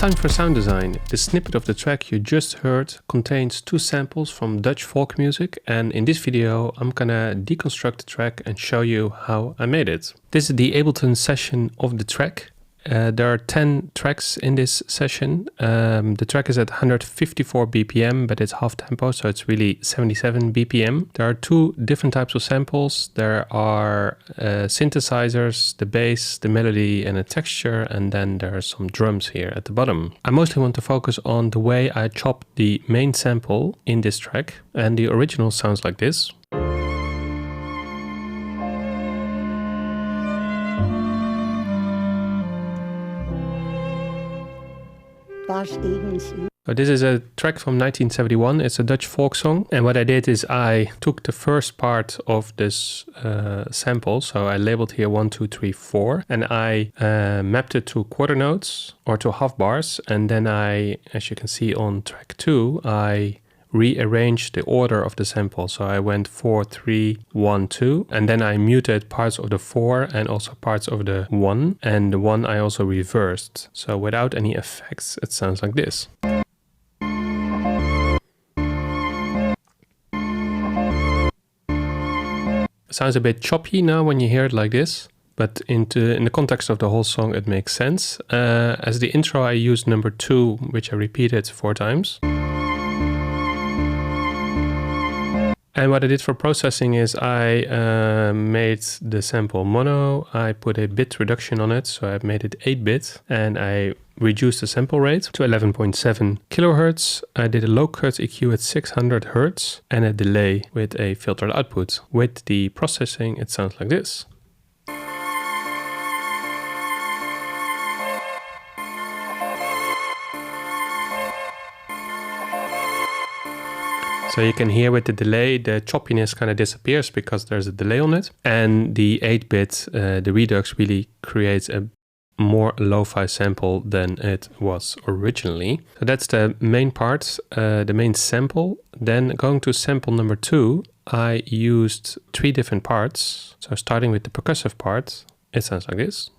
Time for sound design. The snippet of the track you just heard contains 2 samples from Dutch folk music, and in this video I'm gonna deconstruct the track and show you how I made it. This is the Ableton session of the track. There are 10 tracks in this session. The track is at 154 BPM, but it's half tempo, so it's really 77 BPM. There are 2 different types of samples. There are synthesizers, the bass, the melody, and a texture, and then there are some drums here at the bottom. I mostly want to focus on the way I chopped the main sample in this track, and the original sounds like this. So this is a track from 1971. It's a Dutch folk song. And what I did is I took the first part of this sample. So I labeled here 1, 2, 3, 4. And I mapped it to quarter notes or to half bars. And then I, as you can see on track 2, I rearranged the order of the sample. So I went 4, 3, 1, 2, and then I muted parts of the 4 and also parts of the 1, and the 1 I also reversed. So without any effects, it sounds like this. It sounds a bit choppy now when you hear it like this, but in the context of the whole song it makes sense. As the intro I used number 2, which I repeated 4 times. And what I did for processing is I made the sample mono, I put a bit reduction on it, so I made it 8-bit, and I reduced the sample rate to 11.7 kilohertz. I did a low cut EQ at 600 hertz and a delay with a filtered output. With the processing, it sounds like this. So you can hear with the delay, the choppiness kind of disappears because there's a delay on it. And the 8-bit, the Redux really creates a more lo-fi sample than it was originally. So that's the main part, the main sample. Then going to sample number 2, I used 3 different parts. So starting with the percussive part, it sounds like this.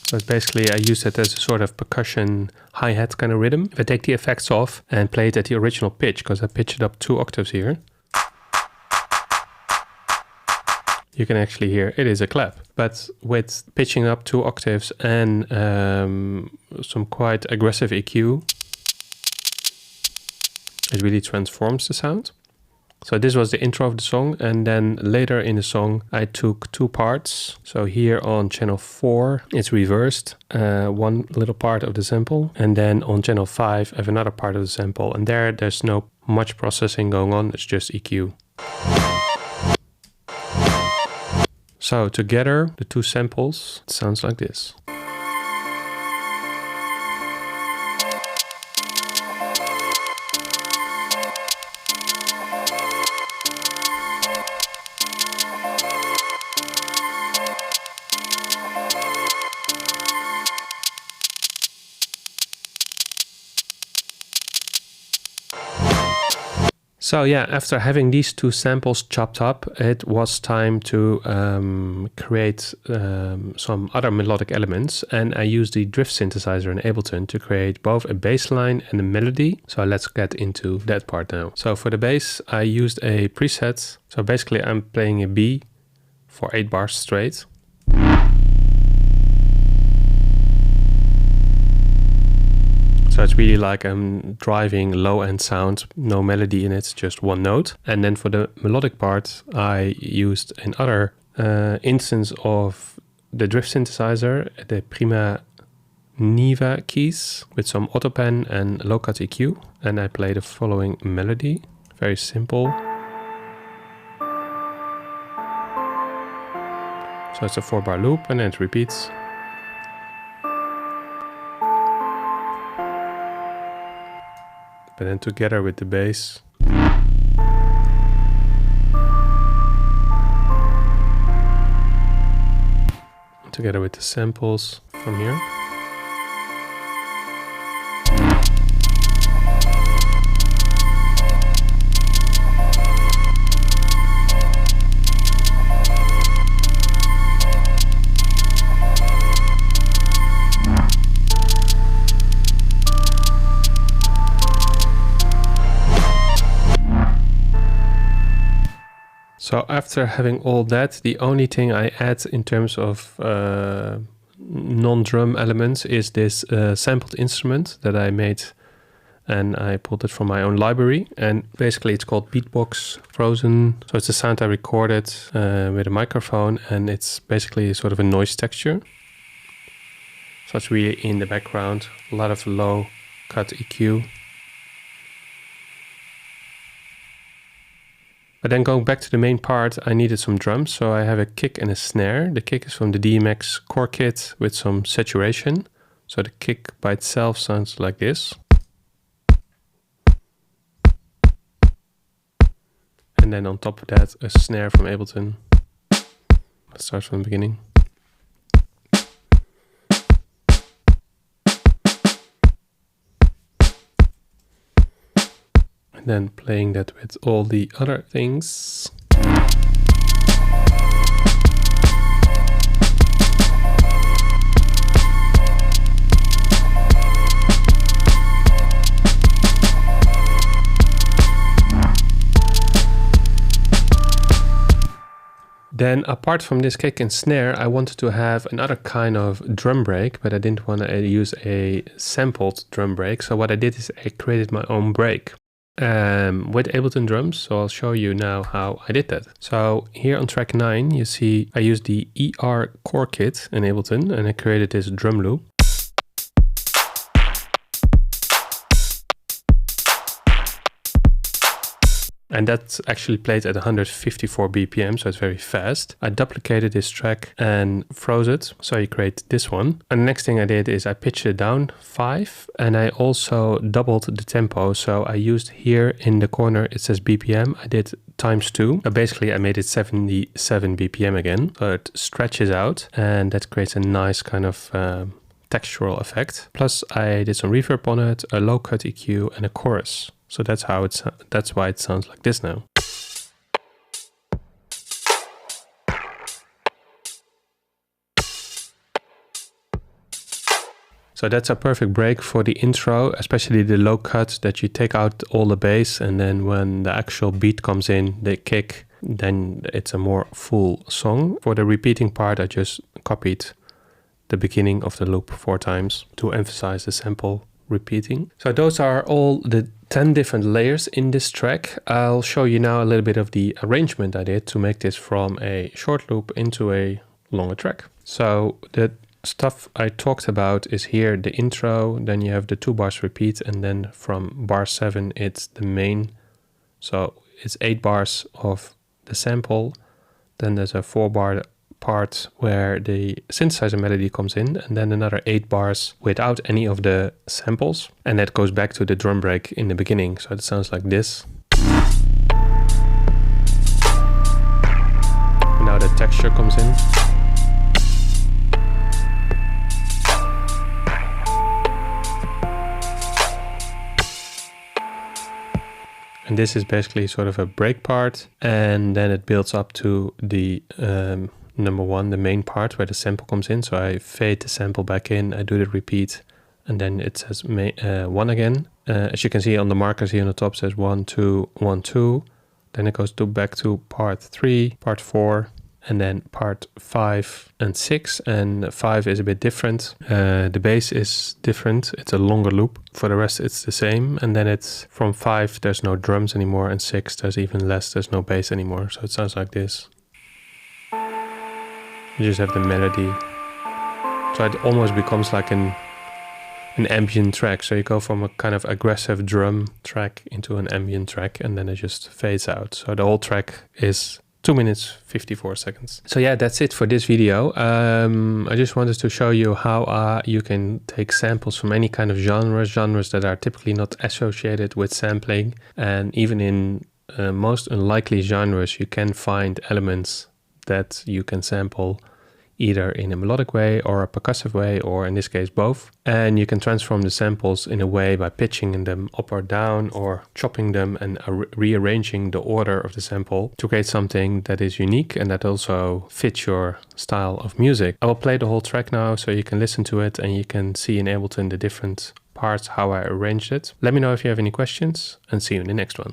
So it's basically, I use it as a sort of percussion hi-hat kind of rhythm. If I take the effects off and play it at the original pitch, because I pitched it up 2 octaves here, you can actually hear it is a clap. But with pitching up 2 octaves and some quite aggressive EQ, it really transforms the sound. So this was the intro of the song, and then later in the song I took 2 parts. So here on channel 4 it's reversed, 1 little part of the sample, and then on channel 5 I have another part of the sample, and there's no much processing going on, it's just EQ. So together, the 2 samples, it sounds like this. So yeah, after having these 2 samples chopped up, it was time to create some other melodic elements, and I used the drift synthesizer in Ableton to create both a bass line and a melody. So let's get into that part now. So for the bass, I used a preset. So basically I'm playing a B for 8 bars straight. So it's really like I'm driving low-end sound, no melody in it, just 1 note. And then for the melodic part, I used another instance of the drift synthesizer, the Prima Niva keys with some autopan and low-cut EQ. And I play the following melody, very simple. So it's a 4-bar loop and then it repeats. But then together with the bass, together with the samples from here. So after having all that, the only thing I add in terms of non-drum elements is this sampled instrument that I made, and I pulled it from my own library. And basically it's called Beatbox Frozen. So it's a sound I recorded with a microphone, and it's basically sort of a noise texture. So it's really in the background, a lot of low cut EQ. But then going back to the main part, I needed some drums. So I have a kick and a snare. The kick is from the DMX core kit with some saturation. So the kick by itself sounds like this. And then on top of that, a snare from Ableton. Let's start from the beginning. And then playing that with all the other things. Then apart from this kick and snare, I wanted to have another kind of drum break, but I didn't want to use a sampled drum break. So what I did is I created my own break with Ableton drums. So I'll show you now how I did that. So here on track 9, you see I used the ER core kit in Ableton, and I created this drum loop. And that's actually played at 154 BPM, so it's very fast. I duplicated this track and froze it, so you create this one. And the next thing I did is I pitched it down 5, and I also doubled the tempo. So I used here in the corner, it says BPM, I did ×2. Basically, I made it 77 BPM again, so it stretches out, and that creates a nice kind of textural effect. Plus, I did some reverb on it, a low cut EQ, and a chorus. So that's why it sounds like this now. So that's a perfect break for the intro, especially the low cut, that you take out all the bass, and then when the actual beat comes in, the kick, then it's a more full song. For the repeating part, I just copied the beginning of the loop 4 times to emphasize the sample repeating. So those are all the 10 different layers in this track. I'll show you now a little bit of the arrangement I did to make this from a short loop into a longer track. So the stuff I talked about is here, the intro, then you have the 2 bars repeat, and then from bar 7 it's the main. So it's 8 bars of the sample, then there's a 4 bar part where the synthesizer melody comes in, and then another 8 bars without any of the samples, and that goes back to the drum break in the beginning. So it sounds like this. And now the texture comes in. And this is basically sort of a break part, and then it builds up to the number 1, the main part where the sample comes in. So I fade the sample back in, I do the repeat, and then it says 1 again. As you can see on the markers here on the top, says 1, 2, 1, 2. Then it goes back to part 3, part 4, and then part 5 and 6. And 5 is a bit different. The bass is different. It's a longer loop. For the rest, it's the same. And then it's from 5, there's no drums anymore, and 6, there's even less. There's no bass anymore. So it sounds like this. You just have the melody. So it almost becomes like an ambient track. So you go from a kind of aggressive drum track into an ambient track, and then it just fades out. So the whole track is 2 minutes 54 seconds. So yeah, that's it for this video. I just wanted to show you how you can take samples from any kind of genres that are typically not associated with sampling. And even in most unlikely genres, you can find elements that you can sample either in a melodic way or a percussive way, or in this case both. And you can transform the samples in a way by pitching them up or down, or chopping them and rearranging the order of the sample to create something that is unique and that also fits your style of music. I will play the whole track now so you can listen to it and you can see in Ableton the different parts how I arranged it. Let me know if you have any questions, and see you in the next one.